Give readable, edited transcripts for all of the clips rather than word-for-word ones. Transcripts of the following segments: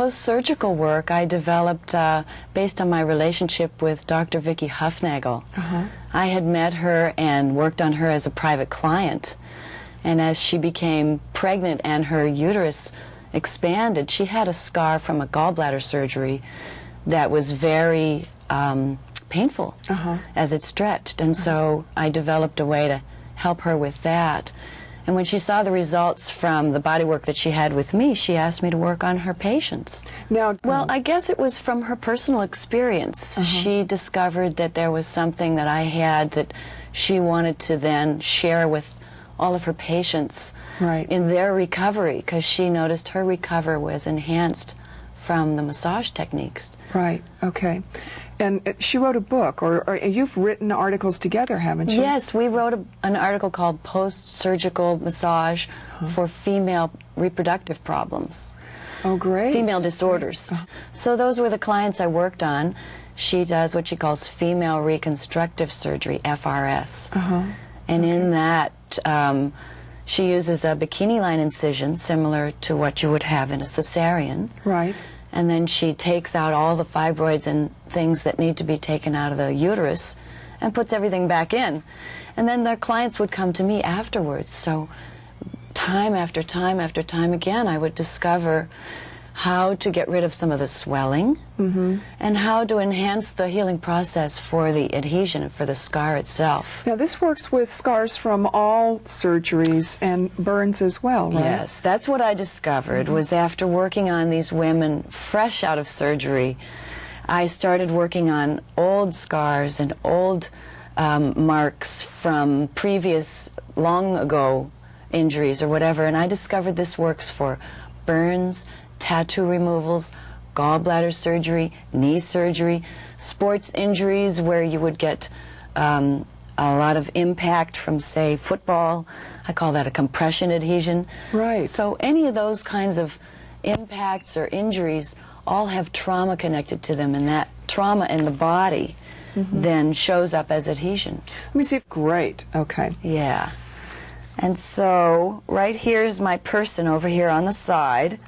post-surgical work I developed based on my relationship with Dr. Vicki Huffnagel. I had met her and worked on her as a private client. And as she became pregnant and her uterus expanded, she had a scar from a gallbladder surgery that was very painful as it stretched. And so I developed a way to help her with that. And when she saw the results from the body work that she had with me, she asked me to work on her patients. Now, well, I guess it was from her personal experience. She discovered that there was something that I had that she wanted to then share with all of her patients in their recovery, because she noticed her recovery was enhanced from the massage techniques. Right, okay. And she wrote a book, or you've written articles together, haven't you? Yes, we wrote an article called Post-Surgical Massage for Female Reproductive Problems. Oh, great. Female disorders. So those were the clients I worked on. She does what she calls female reconstructive surgery, FRS. And in that, she uses a bikini line incision, similar to what you would have in a cesarean. Right. And then she takes out all the fibroids and things that need to be taken out of the uterus and puts everything back in. And then their clients would come to me afterwards. So time after time after time again, I would discover how to get rid of some of the swelling and how to enhance the healing process for the adhesion and for the scar itself. Now, this works with scars from all surgeries and burns as well, right? Yes, that's what I discovered, was after working on these women fresh out of surgery, I started working on old scars and old marks from previous long ago injuries or whatever, and I discovered this works for burns, tattoo removals, gallbladder surgery, knee surgery, sports injuries where you would get a lot of impact from, say, football. I call that a compression adhesion. Right. So any of those kinds of impacts or injuries all have trauma connected to them, and that trauma in the body then shows up as adhesion. Let me see. Great. Okay. Yeah. And so right here is my person over here on the side.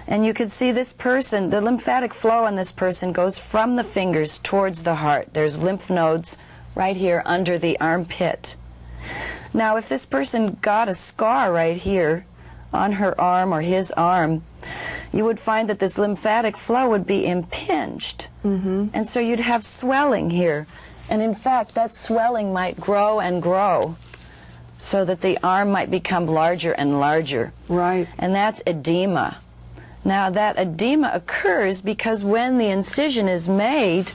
And you can see this person, the lymphatic flow on this person goes from the fingers towards the heart. There's lymph nodes right here under the armpit. Now, if this person got a scar right here on her arm or his arm, you would find that this lymphatic flow would be impinged. And so you'd have swelling here. And in fact, that swelling might grow and grow so that the arm might become larger and larger. Right. And that's edema. Now, that edema occurs because when the incision is made,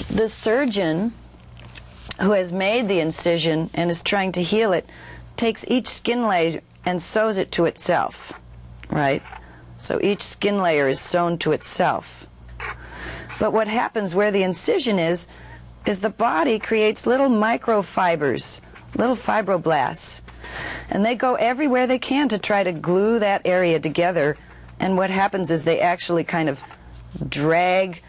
the surgeon who has made the incision and is trying to heal it takes each skin layer and sews it to itself, right? So each skin layer is sewn to itself. But what happens where the incision is the body creates little microfibers, little fibroblasts. And they go everywhere they can to try to glue that area together. And what happens is they actually kind of drag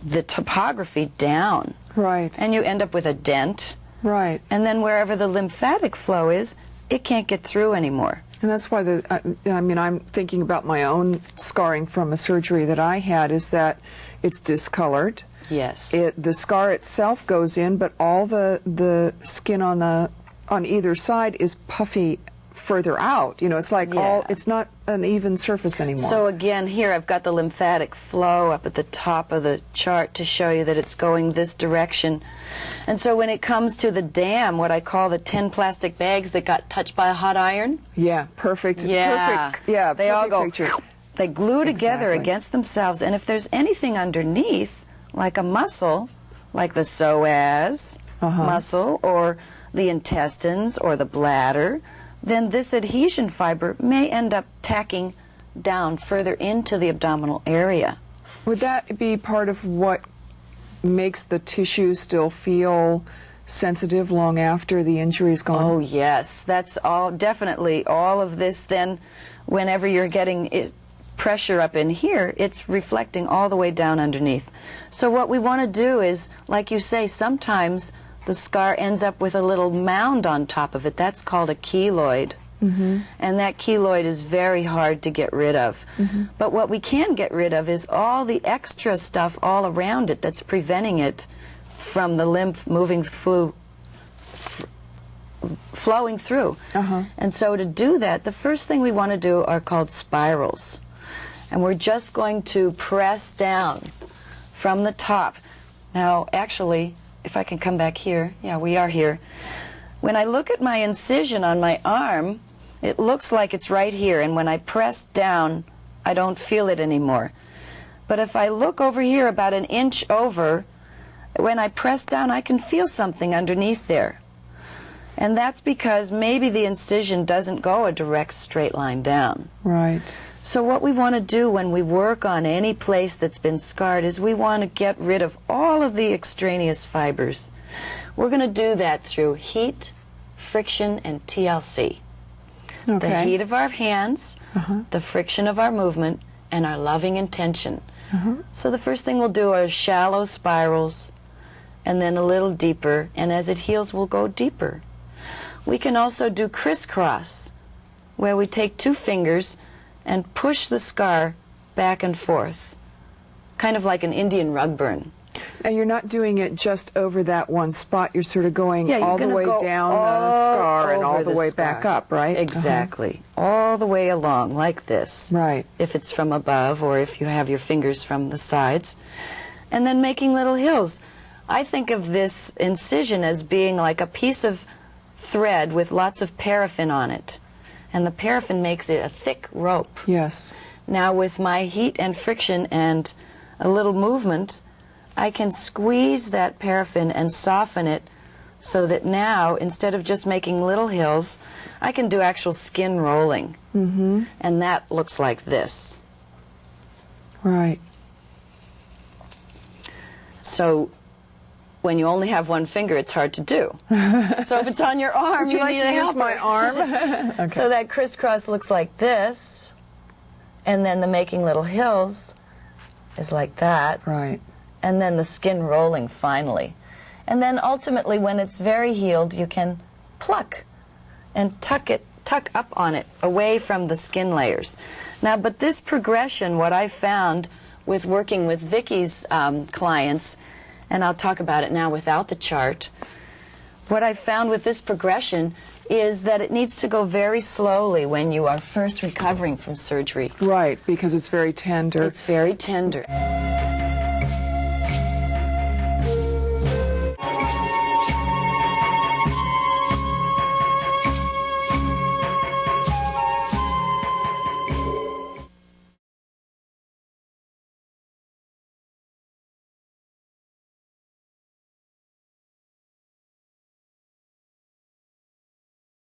the topography down. Right. And you end up with a dent. Right. And then wherever the lymphatic flow is, it can't get through anymore. And that's why I mean, I'm thinking about my own scarring from a surgery that I had, is that it's discolored. Yes. The scar itself goes in, but all the skin on either side is puffy further out. You know, it's like it's not an even surface anymore. So again, here I've got the lymphatic flow up at the top of the chart to show you that it's going this direction. And so when it comes to the dam, what I call the 10 plastic bags that got touched by a hot iron. Yeah, perfect. Yeah. Perfect. Yeah, they all go, picture. They glue together against themselves. And if there's anything underneath, like a muscle, like the psoas muscle, or the intestines, or the bladder, then this adhesion fiber may end up tacking down further into the abdominal area. Would that be part of what makes the tissue still feel sensitive long after the injury is gone? Oh, yes. That's all, definitely all of this. Then whenever you're getting pressure up in here, it's reflecting all the way down underneath. So what we want to do is, like you say, sometimes the scar ends up with a little mound on top of it. That's called a keloid. And that keloid is very hard to get rid of. But what we can get rid of is all the extra stuff all around it that's preventing it from the lymph moving through, flowing through. And so to do that, the first thing we want to do are called spirals. And we're just going to press down from the top. Now, actually, if I can come back here, yeah, we are here. When I look at my incision on my arm, it looks like it's right here, and when I press down, I don't feel it anymore. But if I look over here about an inch over, when I press down, I can feel something underneath there. And that's because maybe the incision doesn't go a direct straight line down. Right. So what we want to do when we work on any place that's been scarred is we want to get rid of all of the extraneous fibers. We're going to do that through heat, friction, and TLC. Okay. The heat of our hands, the friction of our movement, and our loving intention. So the first thing we'll do are shallow spirals, and then a little deeper, and as it heals, we'll go deeper. We can also do crisscross, where we take two fingers and push the scar back and forth, kind of like an Indian rug burn. And you're not doing it just over that one spot. You're sort of going Yeah, all the way down the scar and all the way scar. back up, right? Exactly. All the way along, like this. Right. If it's from above or if you have your fingers from the sides. And then making little hills. I think of this incision as being like a piece of thread with lots of paraffin on it. And the paraffin makes it a thick rope. Yes. Now with my heat and friction and a little movement, I can squeeze that paraffin and soften it so that now, instead of just making little hills, I can do actual skin rolling. And that looks like this. Right. So when you only have one finger, it's hard to do. So if it's on your arm, Would you like need to a use helper. my arm? Okay. So that crisscross looks like this, and then the making little hills is like that. Right. And then the skin rolling finally. And then ultimately, when it's very healed, you can pluck and tuck up on it, away from the skin layers. Now, but this progression, what I found with working with Vicky's clients, and I'll talk about it now without the chart, what I found with this progression is that it needs to go very slowly when you are first recovering from surgery. Right, because it's very tender. It's very tender.